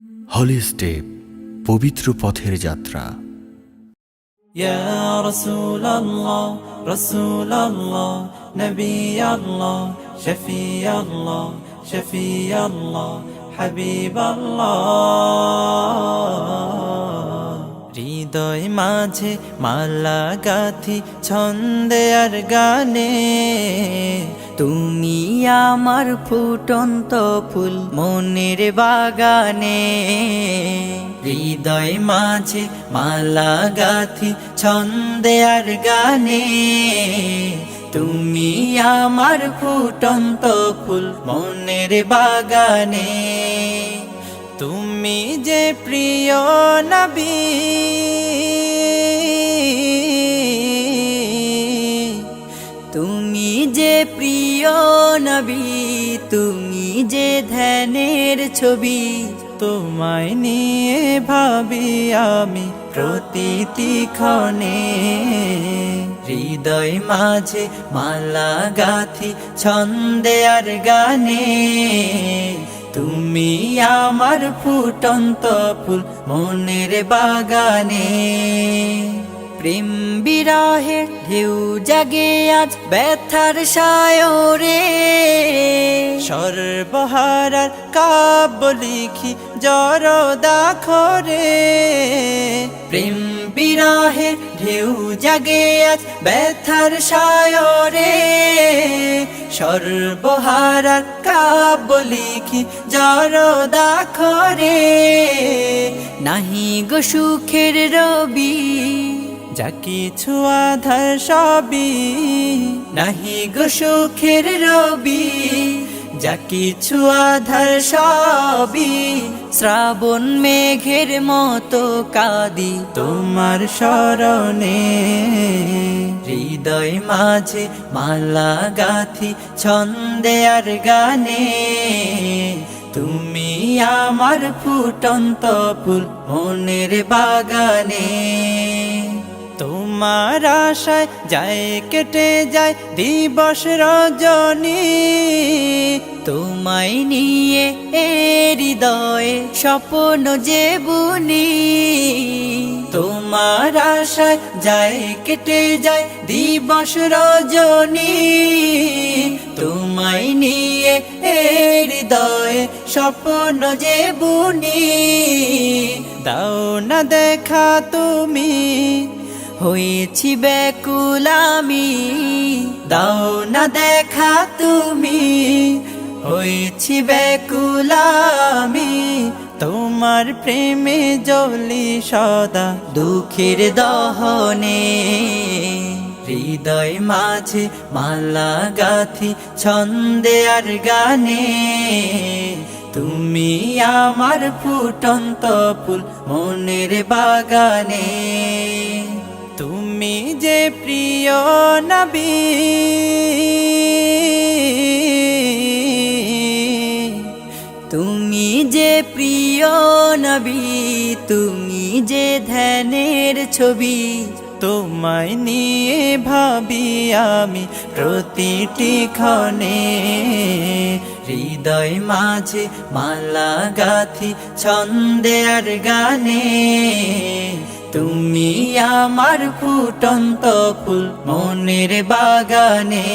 হলি step, পবিত্র পথের যাত্রা। ইয়া রাসূলুল্লাহ রাসূলুল্লাহ নবিয়াল্লাহ শফিয়াল্লাহ শফিয়াল্লাহ হাবিবাল্লাহ। হৃদয় মাঝে মালা গাথি ছন্দে আর গানে, তুমি আমার ফুটন্ত ফুল মনের বাগানে। হৃদয় মাঝে মালা গাথি ছন্দে আর গানে, তুমি আমার ফুটন্ত ফুল মনের বাগানে। তুমি যে প্রিয় নবী, তুমি যে প্রিয় নবী, তুমি যে ধ্যানের ছবি। তোমায় নিয়ে ভাবি আমি প্রতিটি ক্ষণে। হৃদয় মাঝে মালা গাথি ছন্দে আর গানে, তুমি আমার ফুটন্ত ফুল মনের বাগানে। প্রেম বিরহের ঢেউ জাগে আজ ব্যথার সায়রে, সর্বহারার কাব্য লিখি জরদাখরে। প্রেম বিরহের ঢেউ জাগে আজ ব্যথার সায়রে, সর্বহারার কাব্য লিখি জরদাখরে। নাহি গো সুখের রবি, যা কিছু আধার সবই। নাহি গো সুখের রবি, যা কিছু আধার সবই। শ্রাবণ মেঘের মতো কাঁদি তোমার শরণে। হৃদয় মাঝে মালা গাথি ছন্দে আর গানে, তুমি আমার ফুটন্ত ফুল মনের বাগানে। তোমার আশায় যায় কেটে যায় দিবস রজনী, তোমায় নিয়ে হৃদয়ে স্বপ্ন যে বুনি। তোমার আশায় যায় কেটে যায় দিবস রজনী, তোমায় নিয়ে হৃদয়ে স্বপ্ন যে বুনি। দাও না দেখা তুমি, হয়েছি ব্যাকুল আমি। দাও না দেখা তুমি, হয়েছি ব্যাকুল আমি। তোমার প্রেমে জ্বলি সদা দুঃখের দহনে। হৃদয় মাঝে মালা গাথি ছন্দে আর গানে, তুমি আমার ফুটন্ত ফুল মনের বাগানে। তুমি যে প্রিয় নবী, তুমি যে প্রিয় নবী, তুমি যে ধ্যানের ছবি। তোমায় নিয়ে ভাবি আমি প্রতিটি ক্ষণে। হৃদয় মাঝে মালা গাথি ছন্দে আর গানে, তুমি আমার ফুটন্ত ফুল মনের বাগানে।